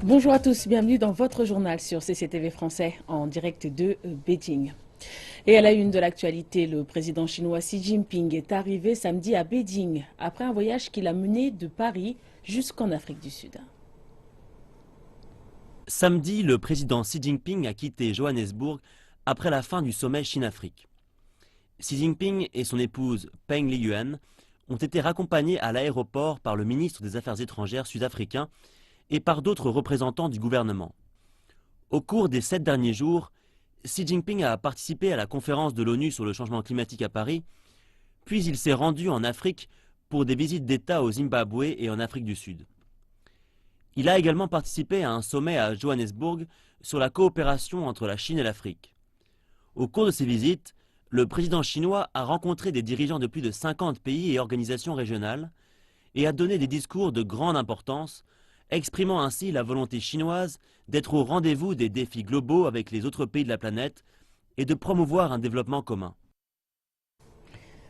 Bonjour à tous, bienvenue dans votre journal sur CCTV français en direct de Beijing. Et à la une de l'actualité, le président chinois Xi Jinping est arrivé samedi à Beijing après un voyage qu'il a mené de Paris jusqu'en Afrique du Sud. Samedi, le président Xi Jinping a quitté Johannesburg après la fin du sommet Chine-Afrique. Xi Jinping et son épouse Peng Liyuan ont été raccompagnés à l'aéroport par le ministre des Affaires étrangères sud-africain et par d'autres représentants du gouvernement. Au cours des 7 derniers jours, Xi Jinping a participé à la conférence de l'ONU sur le changement climatique à Paris, puis il s'est rendu en Afrique pour des visites d'État au Zimbabwe et en Afrique du Sud. Il a également participé à un sommet à Johannesburg sur la coopération entre la Chine et l'Afrique. Au cours de ces visites, le président chinois a rencontré des dirigeants de plus de 50 pays et organisations régionales et a donné des discours de grande importance, exprimant ainsi la volonté chinoise d'être au rendez-vous des défis globaux avec les autres pays de la planète et de promouvoir un développement commun.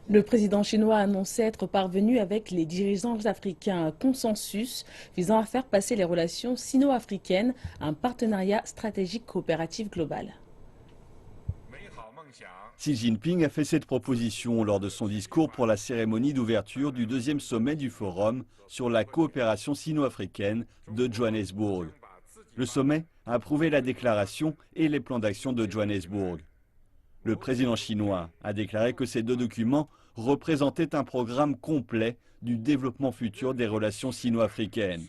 Le président chinois a annoncé être parvenu avec les dirigeants africains à un consensus visant à faire passer les relations sino-africaines à un partenariat stratégique coopératif global. Xi Jinping a fait cette proposition lors de son discours pour la cérémonie d'ouverture du deuxième sommet du Forum sur la coopération sino-africaine de Johannesburg. Le sommet a approuvé la déclaration et les plans d'action de Johannesburg. Le président chinois a déclaré que ces deux documents représentaient un programme complet du développement futur des relations sino-africaines.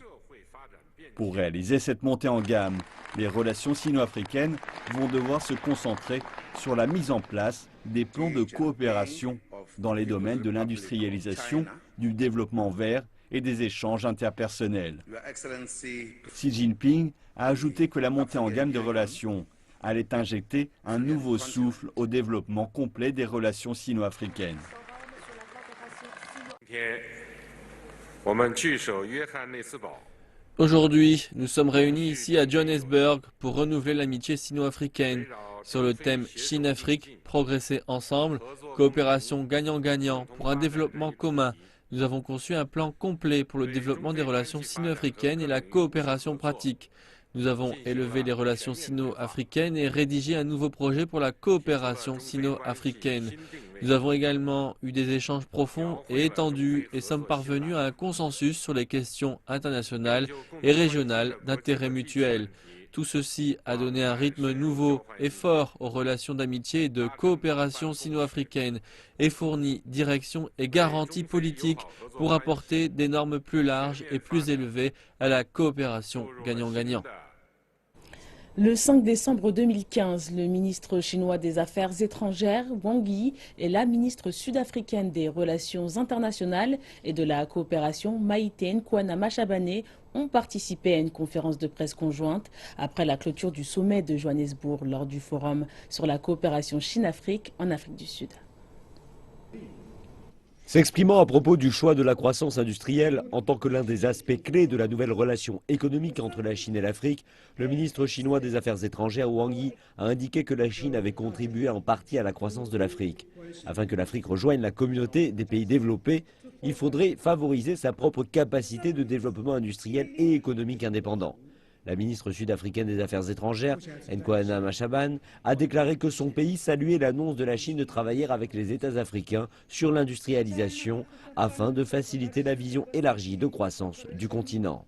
Pour réaliser cette montée en gamme, les relations sino-africaines vont devoir se concentrer sur la mise en place des plans de coopération dans les domaines de l'industrialisation, du développement vert et des échanges interpersonnels. Xi Jinping a ajouté que la montée en gamme de relations allait injecter un nouveau souffle au développement complet des relations sino-africaines. Aujourd'hui, nous sommes réunis ici à Johannesburg pour renouveler l'amitié sino-africaine sur le thème Chine-Afrique, progresser ensemble, coopération gagnant-gagnant pour un développement commun. Nous avons conçu un plan complet pour le développement des relations sino-africaines et la coopération pratique. Nous avons élevé les relations sino-africaines et rédigé un nouveau projet pour la coopération sino-africaine. Nous avons également eu des échanges profonds et étendus et sommes parvenus à un consensus sur les questions internationales et régionales d'intérêt mutuel. Tout ceci a donné un rythme nouveau et fort aux relations d'amitié et de coopération sino-africaine et fournit direction et garanties politiques pour apporter des normes plus larges et plus élevées à la coopération gagnant-gagnant. Le 5 décembre 2015, le ministre chinois des Affaires étrangères, Wang Yi, et la ministre sud-africaine des Relations internationales et de la coopération, Maïté Nkoana Mashabane, ont participé à une conférence de presse conjointe après la clôture du sommet de Johannesburg lors du forum sur la coopération Chine-Afrique en Afrique du Sud. S'exprimant à propos du choix de la croissance industrielle en tant que l'un des aspects clés de la nouvelle relation économique entre la Chine et l'Afrique, le ministre chinois des Affaires étrangères Wang Yi a indiqué que la Chine avait contribué en partie à la croissance de l'Afrique. Afin que l'Afrique rejoigne la communauté des pays développés, il faudrait favoriser sa propre capacité de développement industriel et économique indépendant. La ministre sud-africaine des Affaires étrangères, Nkoana Mashabane, a déclaré que son pays saluait l'annonce de la Chine de travailler avec les États africains sur l'industrialisation afin de faciliter la vision élargie de croissance du continent.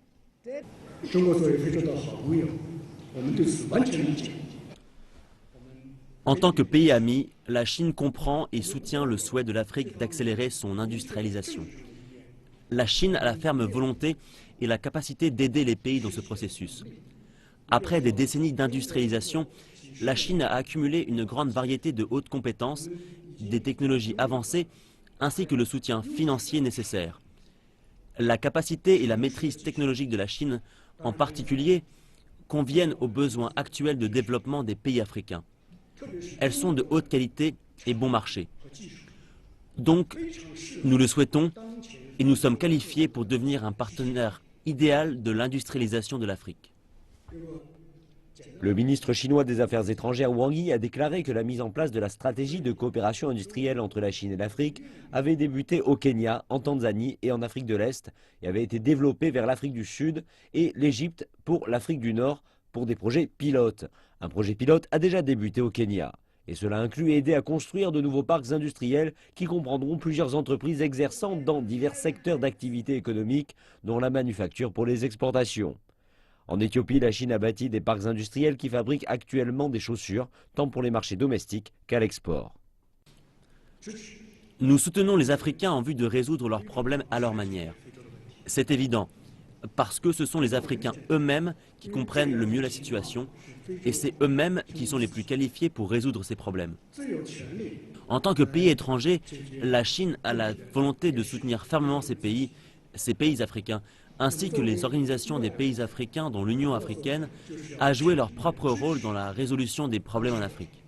En tant que pays ami, la Chine comprend et soutient le souhait de l'Afrique d'accélérer son industrialisation. La Chine a la ferme volonté et la capacité d'aider les pays dans ce processus. Après des décennies d'industrialisation, la Chine a accumulé une grande variété de hautes compétences, des technologies avancées, ainsi que le soutien financier nécessaire. La capacité et la maîtrise technologique de la Chine, en particulier, conviennent aux besoins actuels de développement des pays africains. Elles sont de haute qualité et bon marché. Donc, nous le souhaitons et nous sommes qualifiés pour devenir un partenaire idéal de l'industrialisation de l'Afrique. Le ministre chinois des Affaires étrangères Wang Yi a déclaré que la mise en place de la stratégie de coopération industrielle entre la Chine et l'Afrique avait débuté au Kenya, en Tanzanie et en Afrique de l'Est et avait été développée vers l'Afrique du Sud et l'Égypte pour l'Afrique du Nord pour des projets pilotes. Un projet pilote a déjà débuté au Kenya. Et cela inclut aider à construire de nouveaux parcs industriels qui comprendront plusieurs entreprises exerçant dans divers secteurs d'activité économique, dont la manufacture pour les exportations. En Éthiopie, la Chine a bâti des parcs industriels qui fabriquent actuellement des chaussures, tant pour les marchés domestiques qu'à l'export. Nous soutenons les Africains en vue de résoudre leurs problèmes à leur manière. C'est évident, parce que ce sont les Africains eux-mêmes qui comprennent le mieux la situation, et c'est eux-mêmes qui sont les plus qualifiés pour résoudre ces problèmes. En tant que pays étranger, la Chine a la volonté de soutenir fermement ces pays africains, ainsi que les organisations des pays africains dont l'Union africaine a joué leur propre rôle dans la résolution des problèmes en Afrique.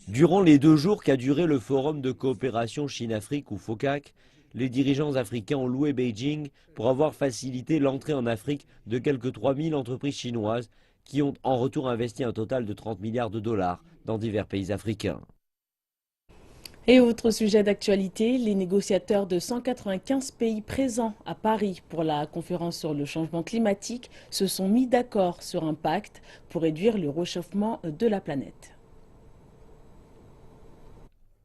Durant les 2 jours qu'a duré le Forum de coopération Chine-Afrique ou FOCAC, les dirigeants africains ont loué Beijing pour avoir facilité l'entrée en Afrique de quelques 3000 entreprises chinoises qui ont en retour investi un total de 30 milliards de dollars dans divers pays africains. Et autre sujet d'actualité, les négociateurs de 195 pays présents à Paris pour la conférence sur le changement climatique se sont mis d'accord sur un pacte pour réduire le réchauffement de la planète.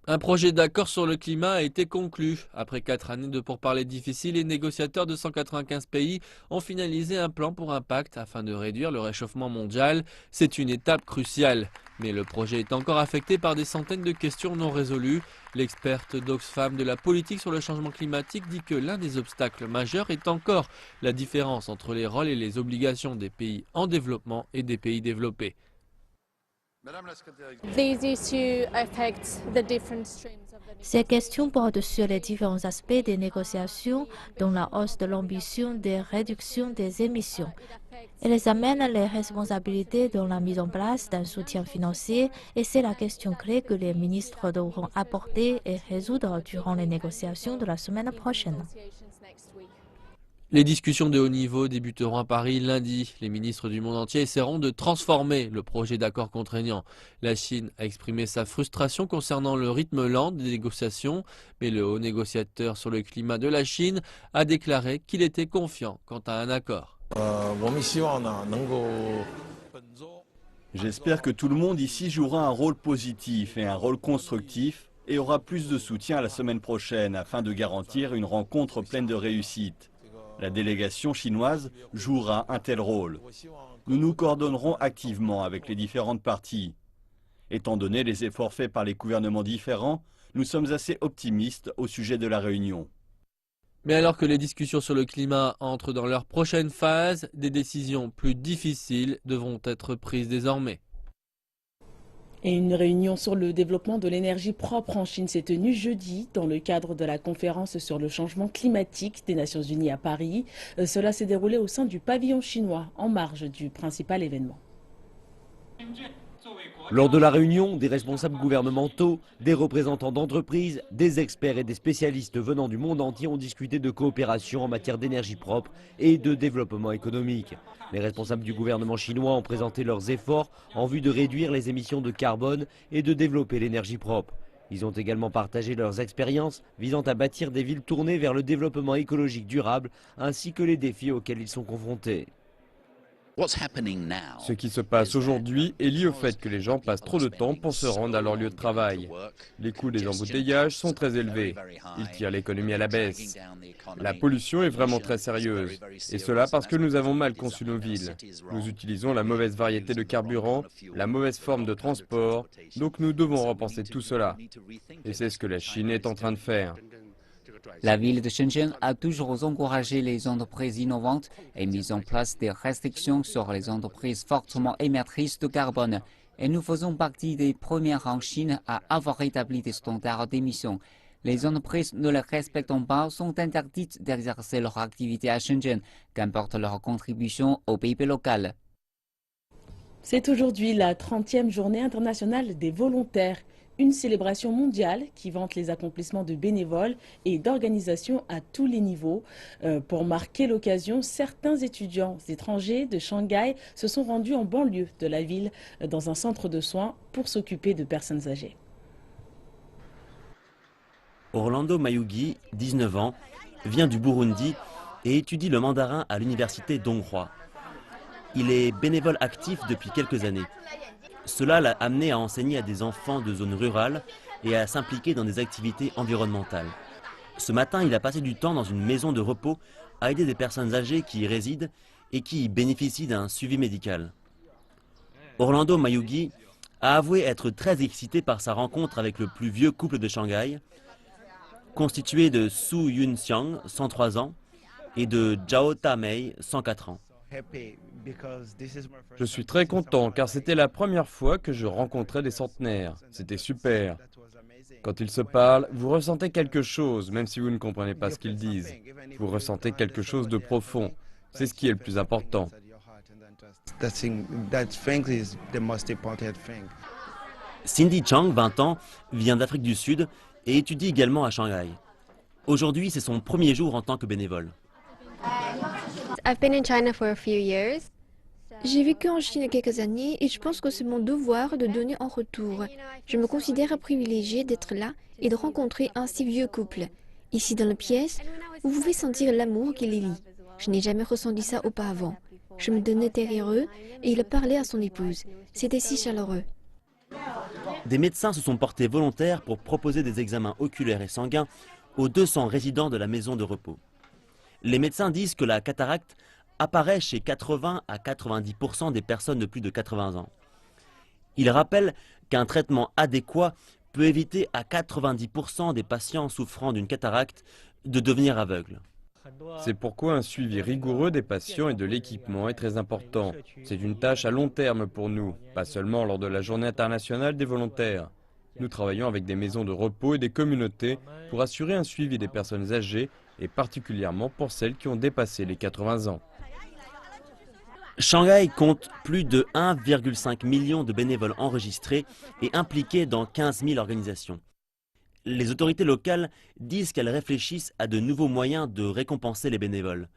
Un projet d'accord sur le climat a été conclu. Après 4 années de pourparlers difficiles, les négociateurs de 195 pays ont finalisé un plan pour un pacte afin de réduire le réchauffement mondial. C'est une étape cruciale. Mais le projet est encore affecté par des centaines de questions non résolues. L'experte d'Oxfam de la politique sur le changement climatique dit que l'un des obstacles majeurs est encore la différence entre les rôles et les obligations des pays en développement et des pays développés. Ces questions portent sur les différents aspects des négociations, dont la hausse de l'ambition des réductions des émissions. Elles amènent les responsabilités dans la mise en place d'un soutien financier et c'est la question clé que les ministres devront apporter et résoudre durant les négociations de la semaine prochaine. Les discussions de haut niveau débuteront à Paris lundi. Les ministres du monde entier essaieront de transformer le projet d'accord contraignant. La Chine a exprimé sa frustration concernant le rythme lent des négociations, mais le haut négociateur sur le climat de la Chine a déclaré qu'il était confiant quant à un accord. J'espère que tout le monde ici jouera un rôle positif et un rôle constructif et aura plus de soutien la semaine prochaine afin de garantir une rencontre pleine de réussite. La délégation chinoise jouera un tel rôle. Nous nous coordonnerons activement avec les différentes parties. Étant donné les efforts faits par les gouvernements différents, nous sommes assez optimistes au sujet de la réunion. Mais alors que les discussions sur le climat entrent dans leur prochaine phase, des décisions plus difficiles devront être prises désormais. Et une réunion sur le développement de l'énergie propre en Chine s'est tenue jeudi dans le cadre de la conférence sur le changement climatique des Nations Unies à Paris. Cela s'est déroulé au sein du pavillon chinois, en marge du principal événement. Lors de la réunion, des responsables gouvernementaux, des représentants d'entreprises, des experts et des spécialistes venant du monde entier ont discuté de coopération en matière d'énergie propre et de développement économique. Les responsables du gouvernement chinois ont présenté leurs efforts en vue de réduire les émissions de carbone et de développer l'énergie propre. Ils ont également partagé leurs expériences visant à bâtir des villes tournées vers le développement écologique durable ainsi que les défis auxquels ils sont confrontés. Ce qui se passe aujourd'hui est lié au fait que les gens passent trop de temps pour se rendre à leur lieu de travail. Les coûts des embouteillages sont très élevés. Ils tirent l'économie à la baisse. La pollution est vraiment très sérieuse. Et cela parce que nous avons mal conçu nos villes. Nous utilisons la mauvaise variété de carburant, la mauvaise forme de transport. Donc nous devons repenser tout cela. Et c'est ce que la Chine est en train de faire. La ville de Shenzhen a toujours encouragé les entreprises innovantes et mis en place des restrictions sur les entreprises fortement émettrices de carbone. Et nous faisons partie des premières en Chine à avoir établi des standards d'émission. Les entreprises ne les respectant pas sont interdites d'exercer leur activité à Shenzhen, qu'importe leur contribution au PIB local. C'est aujourd'hui la 30e journée internationale des volontaires. une célébration mondiale qui vante les accomplissements de bénévoles et d'organisations à tous les niveaux. Pour marquer l'occasion, certains étudiants étrangers de Shanghai se sont rendus en banlieue de la ville dans un centre de soins pour s'occuper de personnes âgées. Orlando Mayugi, 19 ans, vient du Burundi et étudie le mandarin à l'université d'Onghua. Il est bénévole actif depuis quelques années. Cela l'a amené à enseigner à des enfants de zones rurales et à s'impliquer dans des activités environnementales. Ce matin, il a passé du temps dans une maison de repos à aider des personnes âgées qui y résident et qui y bénéficient d'un suivi médical. Orlando Mayugi a avoué être très excité par sa rencontre avec le plus vieux couple de Shanghai, constitué de Su Yun-xiang, 103 ans, et de Zhao Ta-mei, 104 ans. Je suis très content car c'était la première fois que je rencontrais des centenaires. C'était super. Quand ils se parlent, vous ressentez quelque chose, même si vous ne comprenez pas ce qu'ils disent. Vous ressentez quelque chose de profond. C'est ce qui est le plus important. Cindy Chang, 20 ans, vient d'Afrique du Sud et étudie également à Shanghai. Aujourd'hui, c'est son premier jour en tant que bénévole. J'ai vécu en Chine quelques années et je pense que c'est mon devoir de donner en retour. Je me considère privilégiée d'être là et de rencontrer un si vieux couple. Ici dans la pièce, vous pouvez sentir l'amour qui les lie. Je n'ai jamais ressenti ça auparavant. Je me donnais derrière eux et il parlait à son épouse. C'était si chaleureux. Des médecins se sont portés volontaires pour proposer des examens oculaires et sanguins aux 200 résidents de la maison de repos. Les médecins disent que la cataracte apparaît chez 80 à 90% des personnes de plus de 80 ans. Ils rappellent qu'un traitement adéquat peut éviter à 90% des patients souffrant d'une cataracte de devenir aveugles. C'est pourquoi un suivi rigoureux des patients et de l'équipement est très important. C'est une tâche à long terme pour nous, pas seulement lors de la Journée internationale des volontaires. Nous travaillons avec des maisons de repos et des communautés pour assurer un suivi des personnes âgées et particulièrement pour celles qui ont dépassé les 80 ans. Shanghai compte plus de 1,5 million de bénévoles enregistrés et impliqués dans 15 000 organisations. Les autorités locales disent qu'elles réfléchissent à de nouveaux moyens de récompenser les bénévoles.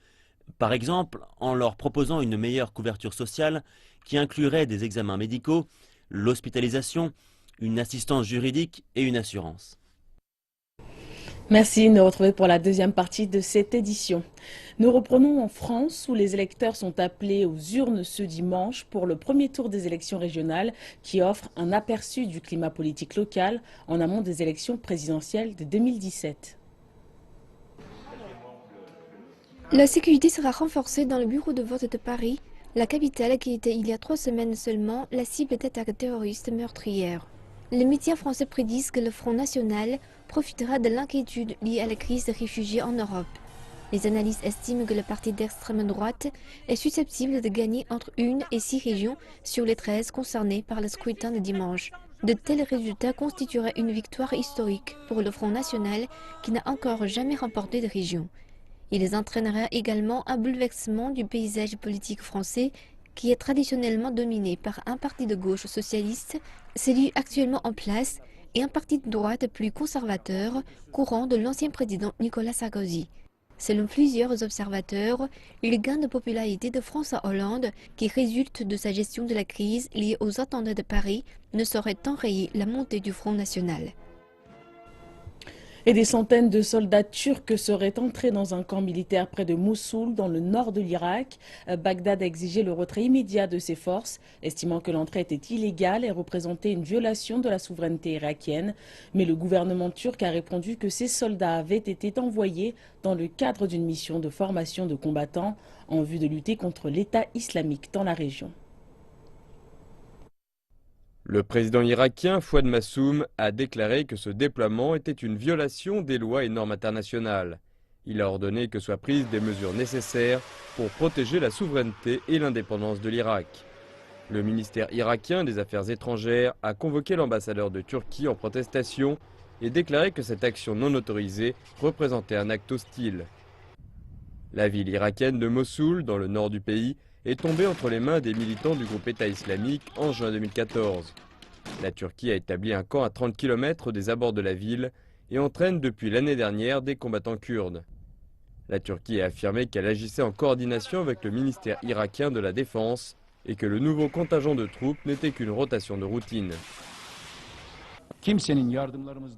Par exemple, en leur proposant une meilleure couverture sociale qui inclurait des examens médicaux, l'hospitalisation, une assistance juridique et une assurance. Merci de nous retrouver pour la deuxième partie de cette édition. Nous reprenons en France où les électeurs sont appelés aux urnes ce dimanche pour le premier tour des élections régionales qui offre un aperçu du climat politique local en amont des élections présidentielles de 2017. La sécurité sera renforcée dans le bureau de vote de Paris, la capitale qui était il y a 3 semaines seulement la cible d'attaques terroristes meurtrières. Les médias français prédisent que le Front National profitera de l'inquiétude liée à la crise des réfugiés en Europe. Les analystes estiment que le parti d'extrême droite est susceptible de gagner entre 1 et 6 régions sur les 13 concernées par le scrutin de dimanche. De tels résultats constitueraient une victoire historique pour le Front National qui n'a encore jamais remporté de région. Ils entraîneraient également un bouleversement du paysage politique français qui est traditionnellement dominé par un parti de gauche socialiste, celui actuellement en place, et un parti de droite plus conservateur, courant de l'ancien président Nicolas Sarkozy. Selon plusieurs observateurs, le gain de popularité de François Hollande, qui résulte de sa gestion de la crise liée aux attentats de Paris, ne saurait enrayer la montée du Front National. Et des centaines de soldats turcs seraient entrés dans un camp militaire près de Mossoul, dans le nord de l'Irak. Bagdad a exigé le retrait immédiat de ses forces, estimant que l'entrée était illégale et représentait une violation de la souveraineté irakienne. Mais le gouvernement turc a répondu que ces soldats avaient été envoyés dans le cadre d'une mission de formation de combattants en vue de lutter contre l'État islamique dans la région. Le président irakien Fouad Massoum a déclaré que ce déploiement était une violation des lois et normes internationales. Il a ordonné que soient prises des mesures nécessaires pour protéger la souveraineté et l'indépendance de l'Irak. Le ministère irakien des Affaires étrangères a convoqué l'ambassadeur de Turquie en protestation et déclaré que cette action non autorisée représentait un acte hostile. La ville irakienne de Mossoul, dans le nord du pays, est tombée entre les mains des militants du groupe État islamique en juin 2014. La Turquie a établi un camp à 30 km des abords de la ville et entraîne depuis l'année dernière des combattants kurdes. La Turquie a affirmé qu'elle agissait en coordination avec le ministère irakien de la Défense et que le nouveau contingent de troupes n'était qu'une rotation de routine.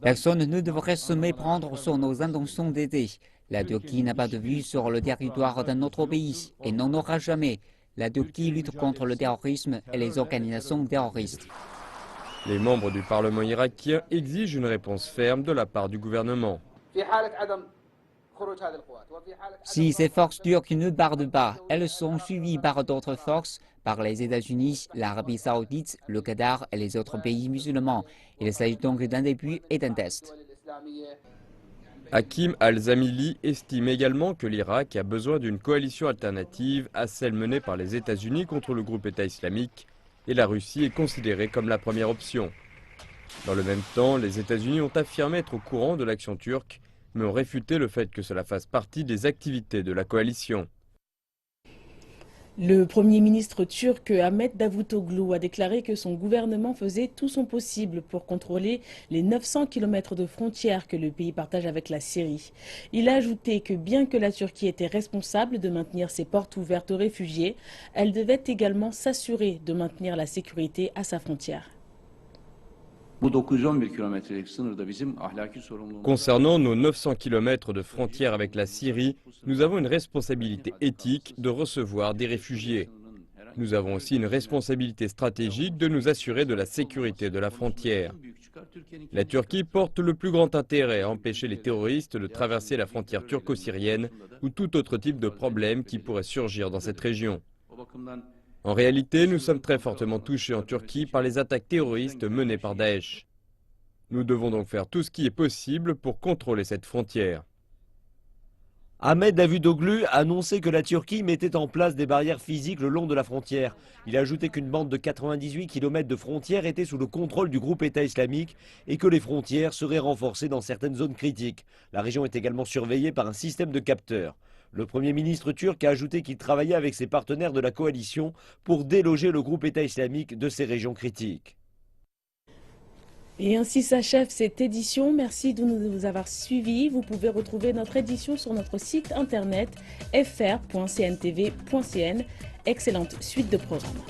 Personne ne devrait se méprendre sur nos intentions d'aider. La Turquie n'a pas de vue sur le territoire d'un autre pays et n'en aura jamais. La Turquie lutte contre le terrorisme et les organisations terroristes. Les membres du Parlement irakien exigent une réponse ferme de la part du gouvernement. Si ces forces turques ne partent pas, elles sont suivies par d'autres forces, par les États-Unis, l'Arabie saoudite, le Qatar et les autres pays musulmans. Il s'agit donc d'un début et d'un test. Hakim al-Zamili estime également que l'Irak a besoin d'une coalition alternative à celle menée par les États-Unis contre le groupe État islamique, et la Russie est considérée comme la première option. Dans le même temps, les États-Unis ont affirmé être au courant de l'action turque, mais ont réfuté le fait que cela fasse partie des activités de la coalition. Le Premier ministre turc Ahmet Davutoglu a déclaré que son gouvernement faisait tout son possible pour contrôler les 900 km de frontières que le pays partage avec la Syrie. Il a ajouté que bien que la Turquie était responsable de maintenir ses portes ouvertes aux réfugiés, elle devait également s'assurer de maintenir la sécurité à sa frontière. Concernant nos 900 km de frontières avec la Syrie, nous avons une responsabilité éthique de recevoir des réfugiés. Nous avons aussi une responsabilité stratégique de nous assurer de la sécurité de la frontière. La Turquie porte le plus grand intérêt à empêcher les terroristes de traverser la frontière turco-syrienne ou tout autre type de problème qui pourrait surgir dans cette région. En réalité, nous sommes très fortement touchés en Turquie par les attaques terroristes menées par Daesh. Nous devons donc faire tout ce qui est possible pour contrôler cette frontière. Ahmet Davutoglu a annoncé que la Turquie mettait en place des barrières physiques le long de la frontière. Il a ajouté qu'une bande de 98 km de frontières était sous le contrôle du groupe État islamique et que les frontières seraient renforcées dans certaines zones critiques. La région est également surveillée par un système de capteurs. Le Premier ministre turc a ajouté qu'il travaillait avec ses partenaires de la coalition pour déloger le groupe État islamique de ces régions critiques. Et ainsi s'achève cette édition. Merci de nous avoir suivis. Vous pouvez retrouver notre édition sur notre site internet fr.cntv.cn. Excellente suite de programmes.